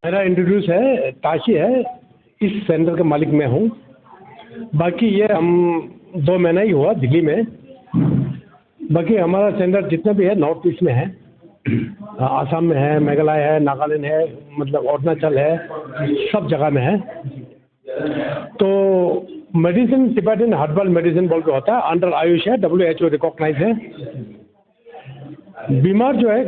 मेरा इंट्रोड्यूस है, ताशी है, इस सेंटर का मालिक मैं हूँ। बाकी ये हम 2 महीना ही हुआ दिल्ली में। बाकी हमारा सेंटर जितना भी है नॉर्थ ईस्ट में है, आसाम में है, मेघालय है, नागालैंड है, मतलब अरुणाचल है, सब जगह में है। तो मेडिसिन टिबेटन हर्बल मेडिसिन बोल के होता है, अंडर आयुष है, WHO रिकॉग्नाइज है। बीमार जो है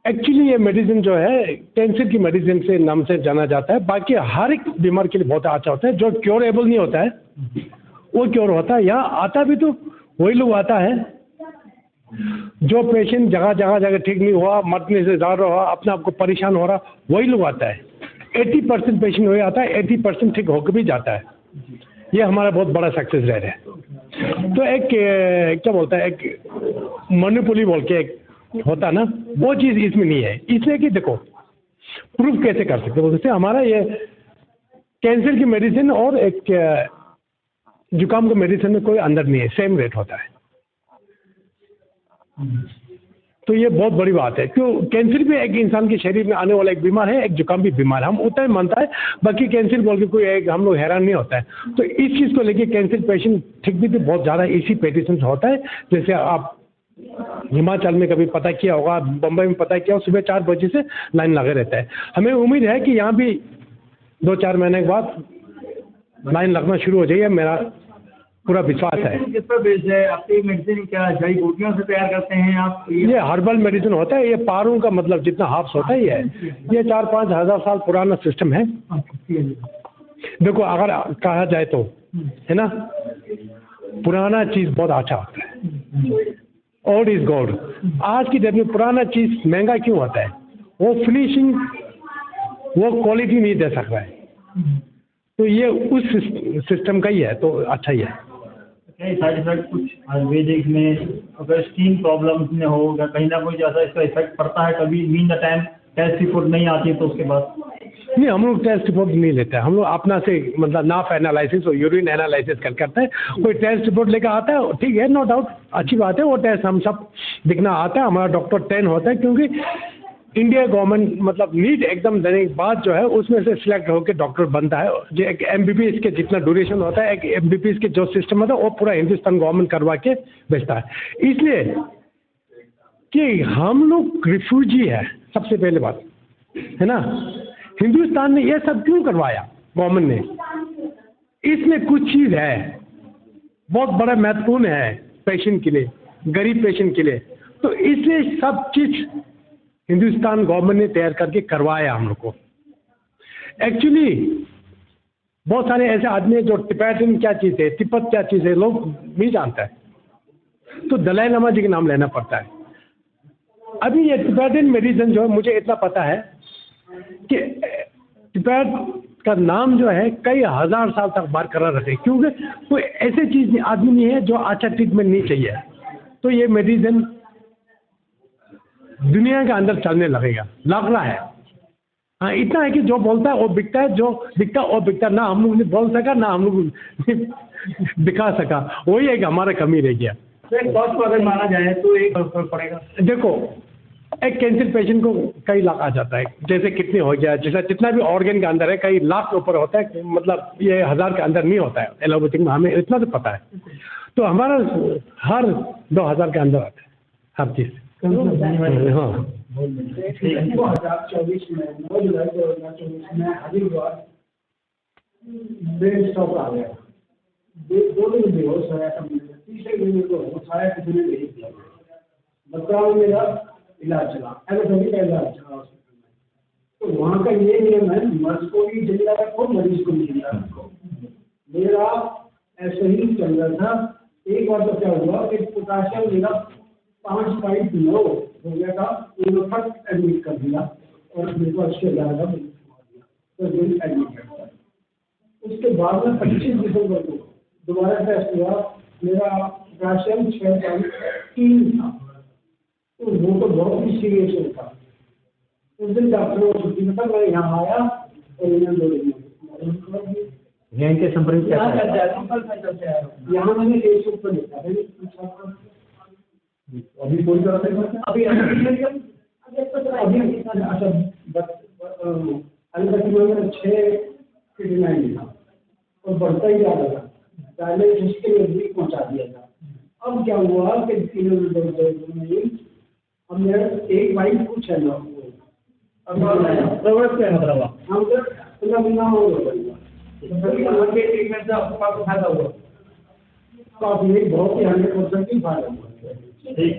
एक्चुअली ये मेडिसिन जो है कैंसर की मेडिसिन से नाम से जाना जाता है। बाकी हर एक बीमार के लिए बहुत अच्छा होता है। जो क्योरेबल नहीं होता है वो क्योर होता है। यहाँ आता भी तो वही लोग आता है जो पेशेंट जगह ठीक नहीं हुआ, मरने से ज़्यादा हुआ, अपने आप को परेशान हो रहा, वही लोग आता है। 80% पेशेंट वही आता है, 80% ठीक होकर भी जाता है। ये हमारा बहुत बड़ा सक्सेस रेट है। तो एक क्या बोलता है, एक मोनोपोली बोल के एक होता ना, वो चीज़ इसमें नहीं है। इसलिए कि देखो प्रूफ कैसे कर सकते हो, जैसे हमारा ये कैंसर की मेडिसिन और एक जुकाम के मेडिसिन में कोई अंदर नहीं है, सेम रेट होता है। तो ये बहुत बड़ी बात है। क्यों, कैंसर भी एक इंसान के शरीर में आने वाला एक बीमार है, एक जुकाम भी बीमार है, हम उतना ही मानता है। बाकी कैंसर बोल के कोई एक हम लोग हैरान नहीं होता है। तो इस चीज़ को लेके कैंसर पेशेंट ठीक भी तो बहुत ज़्यादा इसी पेटिशन होता है। जैसे आप हिमाचल में कभी पता किया होगा, बम्बई में पता किया, सुबह 4 बजे से लाइन लगे रहता है। हमें उम्मीद है कि यहाँ भी 2-4 महीने के बाद लाइन लगना शुरू हो जाएगी, मेरा पूरा विश्वास है। किस पर बेस्ड है आपकी मेडिसिन? क्या जड़ी बूटियों से तैयार करते हैं आप? ये हर्बल मेडिसिन होता है। ये पारों का मतलब जितना हाफ्स होता ही है। ये 4-5 हज़ार साल पुराना सिस्टम है। देखो अगर कहा जाए तो है ना, पुराना चीज़ बहुत अच्छा होता है। Old is gold. आज की डेट में पुराना चीज़ महंगा क्यों होता है? वो फिनिशिंग, वो क्वालिटी नहीं दे सक रहा है। तो ये उस सिस्टम का ही है, तो अच्छा ही है। साइड इफेक्ट कुछ आयुर्वेदिक में अगर स्किन प्रॉब्लम में होगा कहीं ना कोई जैसा इसका इफेक्ट पड़ता है कभी mean the time test report नहीं आती है तो उसके बाद? नहीं, हम लोग टेस्ट रिपोर्ट नहीं लेते हैं। हम लोग अपना से मतलब नाफ एनालिसिस और यूरिन एनालिसिस करते हैं। कोई टेस्ट रिपोर्ट लेकर आता है, ठीक है, नो डाउट, अच्छी बात है। वो टेस्ट हम सब दिखना आता है। हमारा डॉक्टर 10 होता है, क्योंकि इंडिया गवर्नमेंट मतलब नीट एग्जाम देने के बाद जो है उसमें से सिलेक्ट होकर डॉक्टर बनता है। जो एक MBBS के जितना ड्यूरेशन होता है, एक MBBS के जो सिस्टम होता है वो पूरा हिंदुस्तान गवर्नमेंट करवा के भेजता है। इसलिए कि हम लोग रिफ्यूजी है, सबसे पहले बात है ना। हिंदुस्तान ने ये सब क्यों करवाया गवर्नमेंट ने? इसमें कुछ चीज़ है बहुत बड़ा महत्वपूर्ण है पेशेंट के लिए, गरीब पेशेंट के लिए। तो इसलिए सब चीज़ हिंदुस्तान गवर्नमेंट ने तैयार करके करवाया हम लोग को। एक्चुअली बहुत सारे ऐसे आदमी हैं जो टिबेटन क्या चीज़ है, तिब्बत क्या चीज़ है, लोग नहीं जानता है। तो दलाई लामा जी का नाम लेना पड़ता है। अभी ये टिबेटन मेडिसिन जो है, मुझे इतना पता है कि तिब्बत का नाम जो है कई हज़ार साल तक बरकरार रखे, क्योंकि कोई ऐसी चीज़ आदमी नहीं है जो अच्छा ट्रीटमेंट नहीं चाहिए। तो ये मेडिसिन दुनिया के अंदर चलने लगेगा, लग रहा है। हाँ, इतना है कि जो बोलता है वो बिकता है, जो बिकता है वो बिकता है। ना हम लोग ने बोल सका, ना हम लोग दिखा सका। वही एक हमारा कमी रह गया। एक कॉस्ट को अगर माना जाए तो एक फर्क पड़ेगा। देखो एक कैंसर पेशेंट को कई लाख आ जाता है, जैसे कितने हो गया, जैसा जितना भी ऑर्गन के अंदर है कई लाख के ऊपर होता है, मतलब ये 1000 के अंदर नहीं होता है एलोपैथिक में, हमें इतना तो पता है। तो हमारा हर 2000 के अंदर आता है हर चीज़। हाँ, 2024 में 9 जुलाई 2024 में हरिद्वार ब्रेन स्ट्रोक आ गया। 2 दिन बेहोश होया था, तीसरे दिन को होश आया, किसी ने नहीं किया। बच्चा मेरा इलाज चला, एलोपैथी का इलाज चला हॉस्पिटल में। तो वहाँ का ये नियम है, मर्ज को भी जिंदा रखो, मरीज को भी जिंदा रखो। मेरा ऐसे ही चल रहा था। एक बार तो क्या हुआ कि पोटाशियम मेरा 5.9 हो गया था, उन्होंने फट एडमिट कर दिया और मेरे को अच्छे ज़्यादा तो दिन एडमिट करता। उसके बाद में 25 दिसंबर को दोबारा टेस्ट हुआ, मेरा पोटाशियम 6.3 था। तो वो तो बहुत ही सीरियस होता। उस दिन डॉक्टर को छुट्टी में था, मैं यहाँ आया और इन्हें 2 दिन यहाँ के संपर्क यहाँ मैंने फेसबुक पर देखा था। अभी कोई तरह से अभी अच्छा एलोपैथी में मेरा 6 किडनी था और बढ़ता ही जा रहा था, पहले जिसके नजदीक पहुंचा दिया था। अब क्या हुआ कि 3 में अब मेरा एक बाइक कुछ है ना, अब प्रोग्रेस क्या है मतलब हम तो 15 महीना हो गया ट्रीटमेंट से आपको फायदा हुआ? काफी बहुत ही 100% ही फायदा हुआ। ठीक।